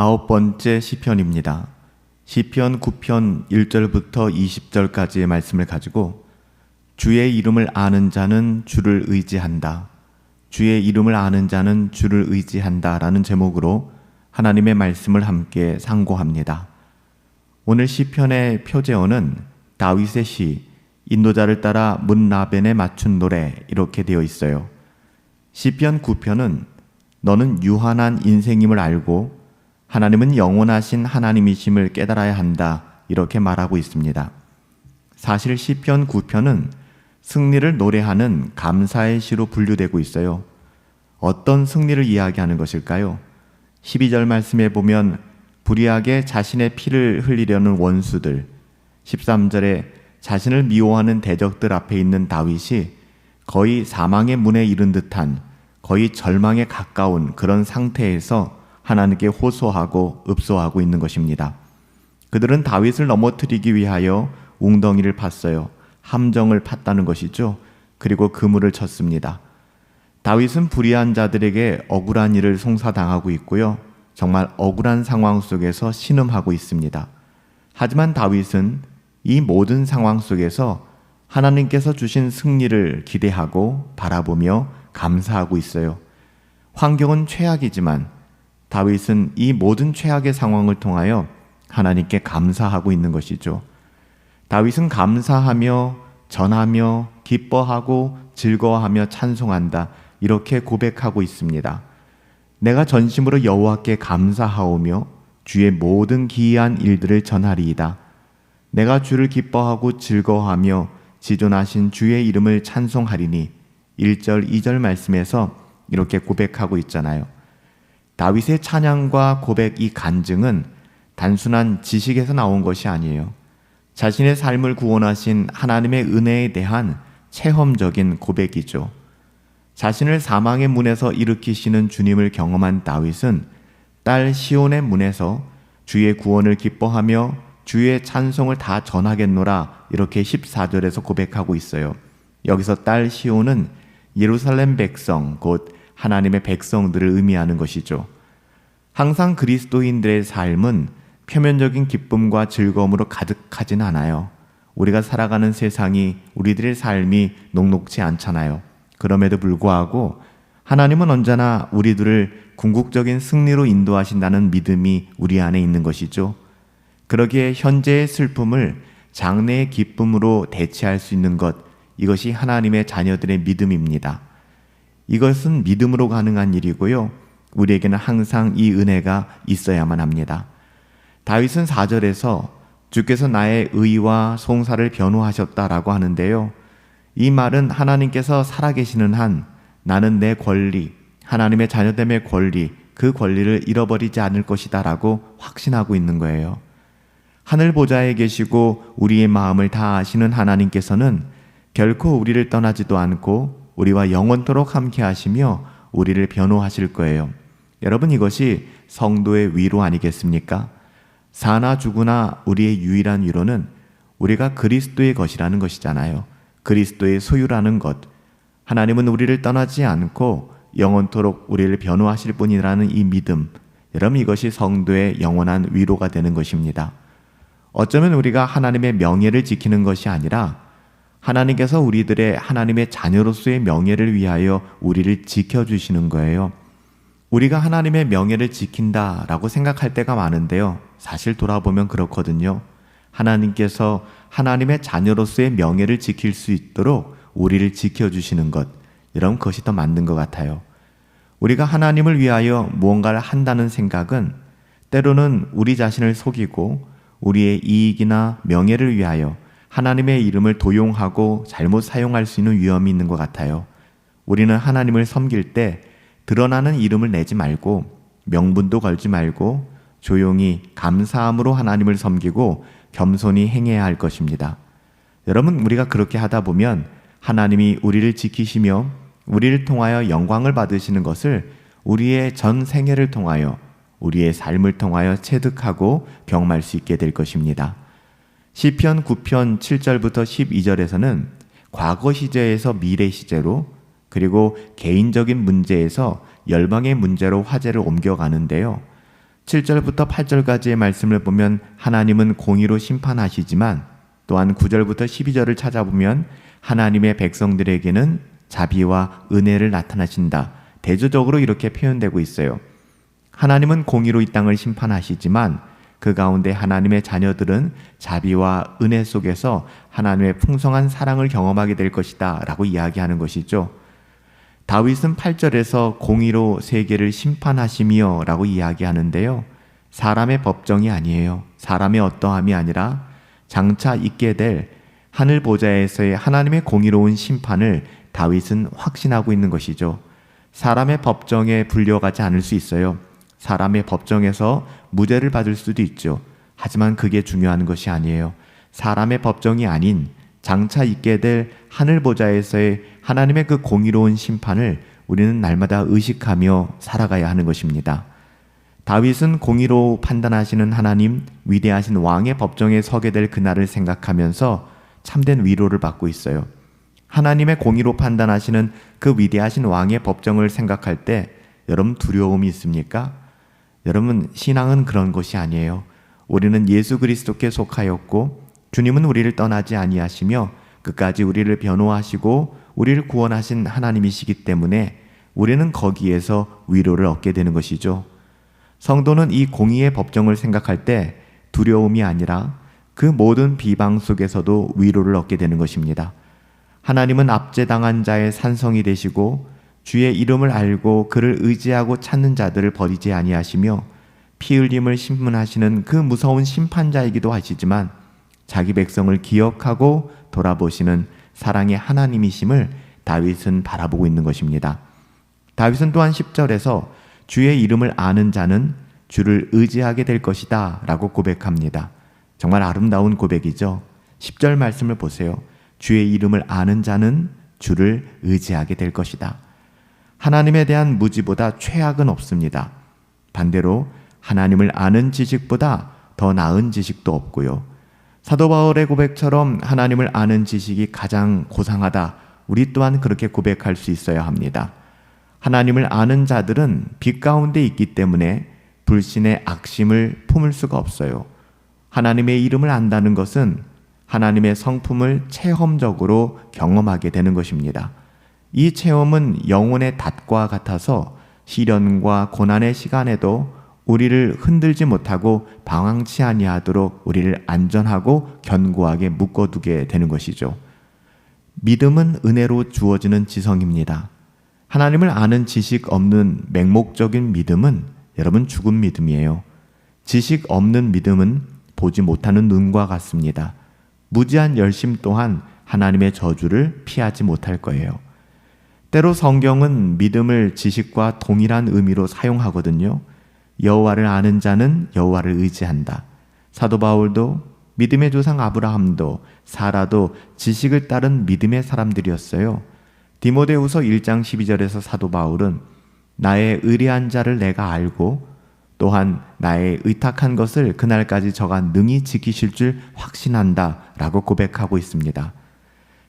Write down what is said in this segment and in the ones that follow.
9번째 시편입니다. 시편 9편 1절부터 20절까지의 말씀을 가지고 주의 이름을 아는 자는 주를 의지한다. 주의 이름을 아는 자는 주를 의지한다 라는 제목으로 하나님의 말씀을 함께 상고합니다. 오늘 시편의 표제어는 다윗의 시 인도자를 따라 문라벤에 맞춘 노래 이렇게 되어 있어요. 시편 9편은 너는 유한한 인생임을 알고 하나님은 영원하신 하나님이심을 깨달아야 한다 이렇게 말하고 있습니다. 사실 시편 9편은 승리를 노래하는 감사의 시로 분류되고 있어요. 어떤 승리를 이야기하는 것일까요? 12절 말씀에 보면 불의하게 자신의 피를 흘리려는 원수들, 13절에 자신을 미워하는 대적들 앞에 있는 다윗이 거의 사망의 문에 이른 듯한 거의 절망에 가까운 그런 상태에서 하나님께 호소하고 읍소하고 있는 것입니다. 그들은 다윗을 넘어뜨리기 위하여 웅덩이를 팠어요. 함정을 팠다는 것이죠. 그리고 그물을 쳤습니다. 다윗은 불의한 자들에게 억울한 일을 송사당하고 있고요. 정말 억울한 상황 속에서 신음하고 있습니다. 하지만 다윗은 이 모든 상황 속에서 하나님께서 주신 승리를 기대하고 바라보며 감사하고 있어요. 환경은 최악이지만 다윗은 이 모든 최악의 상황을 통하여 하나님께 감사하고 있는 것이죠. 다윗은 감사하며 전하며 기뻐하고 즐거워하며 찬송한다 이렇게 고백하고 있습니다. 내가 전심으로 여호와께 감사하오며 주의 모든 기이한 일들을 전하리이다. 내가 주를 기뻐하고 즐거워하며 지존하신 주의 이름을 찬송하리니 1절 2절 말씀에서 이렇게 고백하고 있잖아요. 다윗의 찬양과 고백 이 간증은 단순한 지식에서 나온 것이 아니에요. 자신의 삶을 구원하신 하나님의 은혜에 대한 체험적인 고백이죠. 자신을 사망의 문에서 일으키시는 주님을 경험한 다윗은 딸 시온의 문에서 주의 구원을 기뻐하며 주의 찬송을 다 전하겠노라 이렇게 14절에서 고백하고 있어요. 여기서 딸 시온은 예루살렘 백성 곧 하나님의 백성들을 의미하는 것이죠. 항상 그리스도인들의 삶은 표면적인 기쁨과 즐거움으로 가득하진 않아요. 우리가 살아가는 세상이 우리들의 삶이 녹록지 않잖아요. 그럼에도 불구하고 하나님은 언제나 우리들을 궁극적인 승리로 인도하신다는 믿음이 우리 안에 있는 것이죠. 그러기에 현재의 슬픔을 장래의 기쁨으로 대체할 수 있는 것, 이것이 하나님의 자녀들의 믿음입니다. 이것은 믿음으로 가능한 일이고요. 우리에게는 항상 이 은혜가 있어야만 합니다. 다윗은 4절에서 주께서 나의 의와 송사를 변호하셨다라고 하는데요. 이 말은 하나님께서 살아계시는 한 나는 내 권리, 하나님의 자녀됨의 권리, 그 권리를 잃어버리지 않을 것이다 라고 확신하고 있는 거예요. 하늘 보좌에 계시고 우리의 마음을 다 아시는 하나님께서는 결코 우리를 떠나지도 않고 우리와 영원토록 함께 하시며 우리를 변호하실 거예요. 여러분, 이것이 성도의 위로 아니겠습니까? 사나 죽으나 우리의 유일한 위로는 우리가 그리스도의 것이라는 것이잖아요. 그리스도의 소유라는 것. 하나님은 우리를 떠나지 않고 영원토록 우리를 변호하실 분이라는 이 믿음. 여러분, 이것이 성도의 영원한 위로가 되는 것입니다. 어쩌면 우리가 하나님의 명예를 지키는 것이 아니라 하나님께서 우리들의 하나님의 자녀로서의 명예를 위하여 우리를 지켜주시는 거예요. 우리가 하나님의 명예를 지킨다라고 생각할 때가 많은데요. 사실 돌아보면 그렇거든요. 하나님께서 하나님의 자녀로서의 명예를 지킬 수 있도록 우리를 지켜주시는 것, 이런 것이 더 맞는 것 같아요. 우리가 하나님을 위하여 무언가를 한다는 생각은 때로는 우리 자신을 속이고 우리의 이익이나 명예를 위하여 하나님의 이름을 도용하고 잘못 사용할 수 있는 위험이 있는 것 같아요. 우리는 하나님을 섬길 때 드러나는 이름을 내지 말고 명분도 걸지 말고 조용히 감사함으로 하나님을 섬기고 겸손히 행해야 할 것입니다. 여러분, 우리가 그렇게 하다 보면 하나님이 우리를 지키시며 우리를 통하여 영광을 받으시는 것을 우리의 전 생애를 통하여 우리의 삶을 통하여 체득하고 경험할 수 있게 될 것입니다. 시편 9편 7절부터 12절에서는 과거 시제에서 미래 시제로 그리고 개인적인 문제에서 열방의 문제로 화제를 옮겨가는데요. 7절부터 8절까지의 말씀을 보면 하나님은 공의로 심판하시지만 또한 9절부터 12절을 찾아보면 하나님의 백성들에게는 자비와 은혜를 나타나신다. 대조적으로 이렇게 표현되고 있어요. 하나님은 공의로 이 땅을 심판하시지만 그 가운데 하나님의 자녀들은 자비와 은혜 속에서 하나님의 풍성한 사랑을 경험하게 될 것이다 라고 이야기하는 것이죠. 다윗은 8절에서 공의로 세계를 심판하시며 라고 이야기하는데요. 사람의 법정이 아니에요. 사람의 어떠함이 아니라 장차 있게 될 하늘 보좌에서의 하나님의 공의로운 심판을 다윗은 확신하고 있는 것이죠. 사람의 법정에 불려가지 않을 수 있어요. 사람의 법정에서 무죄를 받을 수도 있죠. 하지만 그게 중요한 것이 아니에요. 사람의 법정이 아닌 장차 있게 될 하늘 보좌에서의 하나님의 그 공의로운 심판을 우리는 날마다 의식하며 살아가야 하는 것입니다. 다윗은 공의로 판단하시는 하나님, 위대하신 왕의 법정에 서게 될 그날을 생각하면서 참된 위로를 받고 있어요. 하나님의 공의로 판단하시는 그 위대하신 왕의 법정을 생각할 때 여러분 두려움이 있습니까? 여러분 신앙은 그런 것이 아니에요. 우리는 예수 그리스도께 속하였고 주님은 우리를 떠나지 아니하시며 끝까지 우리를 변호하시고 우리를 구원하신 하나님이시기 때문에 우리는 거기에서 위로를 얻게 되는 것이죠. 성도는 이 공의의 법정을 생각할 때 두려움이 아니라 그 모든 비방 속에서도 위로를 얻게 되는 것입니다. 하나님은 압제당한 자의 산성이 되시고 주의 이름을 알고 그를 의지하고 찾는 자들을 버리지 아니하시며 피 흘림을 신문하시는 그 무서운 심판자이기도 하시지만 자기 백성을 기억하고 돌아보시는 사랑의 하나님이심을 다윗은 바라보고 있는 것입니다. 다윗은 또한 10절에서 주의 이름을 아는 자는 주를 의지하게 될 것이다 라고 고백합니다. 정말 아름다운 고백이죠. 10절 말씀을 보세요. 주의 이름을 아는 자는 주를 의지하게 될 것이다. 하나님에 대한 무지보다 최악은 없습니다. 반대로 하나님을 아는 지식보다 더 나은 지식도 없고요. 사도 바울의 고백처럼 하나님을 아는 지식이 가장 고상하다. 우리 또한 그렇게 고백할 수 있어야 합니다. 하나님을 아는 자들은 빛 가운데 있기 때문에 불신의 악심을 품을 수가 없어요. 하나님의 이름을 안다는 것은 하나님의 성품을 체험적으로 경험하게 되는 것입니다. 이 체험은 영혼의 닷과 같아서 시련과 고난의 시간에도 우리를 흔들지 못하고 방황치 아니하도록 우리를 안전하고 견고하게 묶어두게 되는 것이죠. 믿음은 은혜로 주어지는 지성입니다. 하나님을 아는 지식 없는 맹목적인 믿음은 여러분 죽은 믿음이에요. 지식 없는 믿음은 보지 못하는 눈과 같습니다. 무지한 열심 또한 하나님의 저주를 피하지 못할 거예요. 때로 성경은 믿음을 지식과 동일한 의미로 사용하거든요. 여호와를 아는 자는 여호와를 의지한다. 사도 바울도 믿음의 조상 아브라함도 사라도 지식을 따른 믿음의 사람들이었어요. 디모데후서 1장 12절에서 사도 바울은 나의 의리한 자를 내가 알고 또한 나의 의탁한 것을 그날까지 저가 능히 지키실 줄 확신한다 라고 고백하고 있습니다.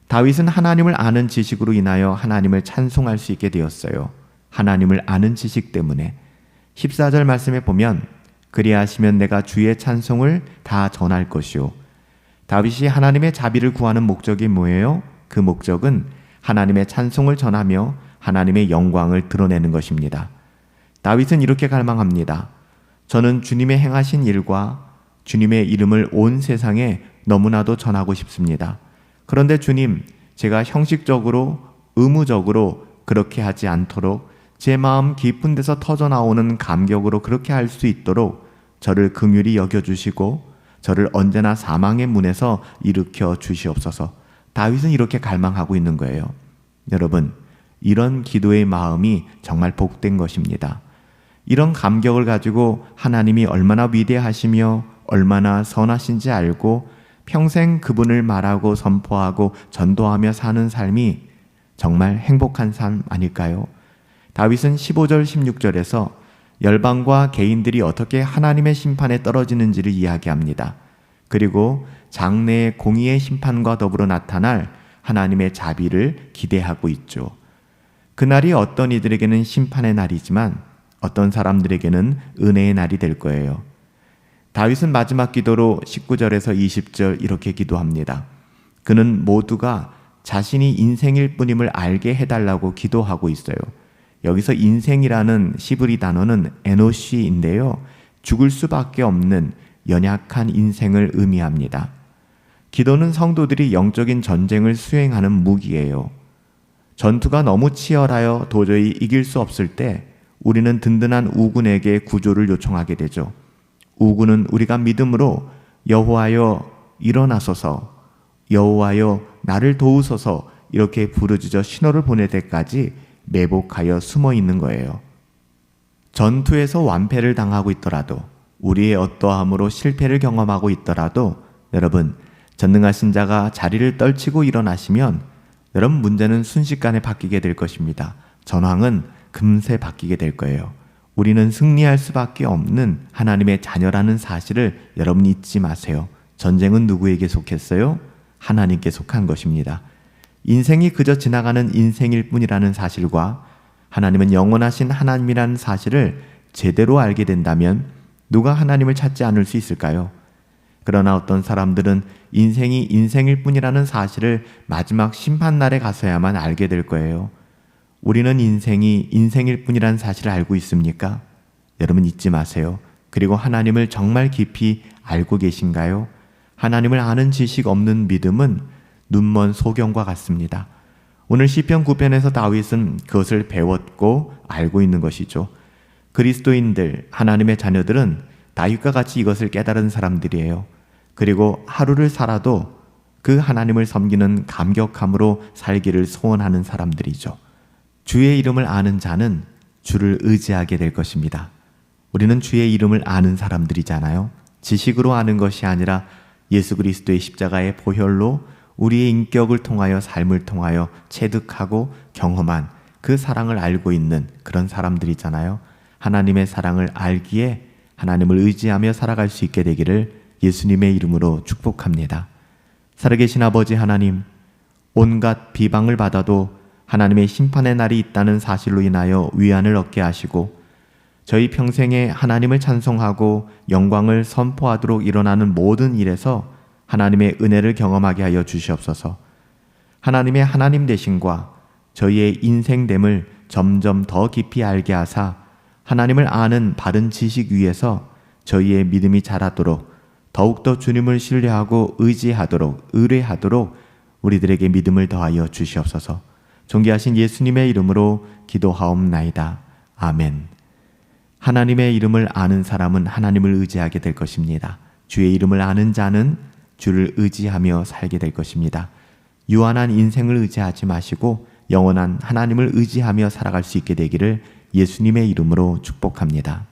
다윗은 하나님을 아는 지식으로 인하여 하나님을 찬송할 수 있게 되었어요. 하나님을 아는 지식 때문에. 14절 말씀에 보면 그리하시면 내가 주의 찬송을 다 전할 것이요. 다윗이 하나님의 자비를 구하는 목적이 뭐예요? 그 목적은 하나님의 찬송을 전하며 하나님의 영광을 드러내는 것입니다. 다윗은 이렇게 갈망합니다. 저는 주님의 행하신 일과 주님의 이름을 온 세상에 너무나도 전하고 싶습니다. 그런데 주님, 제가 형식적으로 의무적으로 그렇게 하지 않도록 제 마음 깊은 데서 터져나오는 감격으로 그렇게 할 수 있도록 저를 긍휼히 여겨주시고 저를 언제나 사망의 문에서 일으켜 주시옵소서. 다윗은 이렇게 갈망하고 있는 거예요. 여러분, 이런 기도의 마음이 정말 복된 것입니다. 이런 감격을 가지고 하나님이 얼마나 위대하시며 얼마나 선하신지 알고 평생 그분을 말하고 선포하고 전도하며 사는 삶이 정말 행복한 삶 아닐까요? 다윗은 15절 16절에서 열방과 개인들이 어떻게 하나님의 심판에 떨어지는지를 이야기합니다. 그리고 장래의 공의의 심판과 더불어 나타날 하나님의 자비를 기대하고 있죠. 그날이 어떤 이들에게는 심판의 날이지만 어떤 사람들에게는 은혜의 날이 될 거예요. 다윗은 마지막 기도로 19절에서 20절 이렇게 기도합니다. 그는 모두가 자신이 인생일 뿐임을 알게 해달라고 기도하고 있어요. 여기서 인생이라는 시브리 단어는 에노시인데요. 죽을 수밖에 없는 연약한 인생을 의미합니다. 기도는 성도들이 영적인 전쟁을 수행하는 무기예요. 전투가 너무 치열하여 도저히 이길 수 없을 때 우리는 든든한 우군에게 구조를 요청하게 되죠. 우군은 우리가 믿음으로 여호와여 일어나소서, 여호와여 나를 도우소서 이렇게 부르짖어 신호를 보낼 때까지 매복하여 숨어 있는 거예요. 전투에서 완패를 당하고 있더라도, 우리의 어떠함으로 실패를 경험하고 있더라도 여러분, 전능하신 자가 자리를 떨치고 일어나시면 여러분 문제는 순식간에 바뀌게 될 것입니다. 전황은 금세 바뀌게 될 거예요. 우리는 승리할 수밖에 없는 하나님의 자녀라는 사실을 여러분 잊지 마세요. 전쟁은 누구에게 속했어요? 하나님께 속한 것입니다. 인생이 그저 지나가는 인생일 뿐이라는 사실과 하나님은 영원하신 하나님이라는 사실을 제대로 알게 된다면 누가 하나님을 찾지 않을 수 있을까요? 그러나 어떤 사람들은 인생이 인생일 뿐이라는 사실을 마지막 심판날에 가서야만 알게 될 거예요. 우리는 인생이 인생일 뿐이라는 사실을 알고 있습니까? 여러분 잊지 마세요. 그리고 하나님을 정말 깊이 알고 계신가요? 하나님을 아는 지식 없는 믿음은 눈먼 소경과 같습니다. 오늘 시편 9편에서 다윗은 그것을 배웠고 알고 있는 것이죠. 그리스도인들, 하나님의 자녀들은 다윗과 같이 이것을 깨달은 사람들이에요. 그리고 하루를 살아도 그 하나님을 섬기는 감격함으로 살기를 소원하는 사람들이죠. 주의 이름을 아는 자는 주를 의지하게 될 것입니다. 우리는 주의 이름을 아는 사람들이잖아요. 지식으로 아는 것이 아니라 예수 그리스도의 십자가의 보혈로 우리의 인격을 통하여 삶을 통하여 체득하고 경험한 그 사랑을 알고 있는 그런 사람들이잖아요. 하나님의 사랑을 알기에 하나님을 의지하며 살아갈 수 있게 되기를 예수님의 이름으로 축복합니다. 살아계신 아버지 하나님, 온갖 비방을 받아도 하나님의 심판의 날이 있다는 사실로 인하여 위안을 얻게 하시고 저희 평생에 하나님을 찬송하고 영광을 선포하도록 일어나는 모든 일에서 하나님의 은혜를 경험하게 하여 주시옵소서. 하나님의 하나님 되심과 저희의 인생됨을 점점 더 깊이 알게 하사 하나님을 아는 바른 지식 위에서 저희의 믿음이 자라도록 더욱더 주님을 신뢰하고 의지하도록 의뢰하도록 우리들에게 믿음을 더하여 주시옵소서. 존귀하신 예수님의 이름으로 기도하옵나이다. 아멘. 하나님의 이름을 아는 사람은 하나님을 의지하게 될 것입니다. 주의 이름을 아는 자는 주를 의지하며 살게 될 것입니다. 유한한 인생을 의지하지 마시고 영원한 하나님을 의지하며 살아갈 수 있게 되기를 예수님의 이름으로 축복합니다.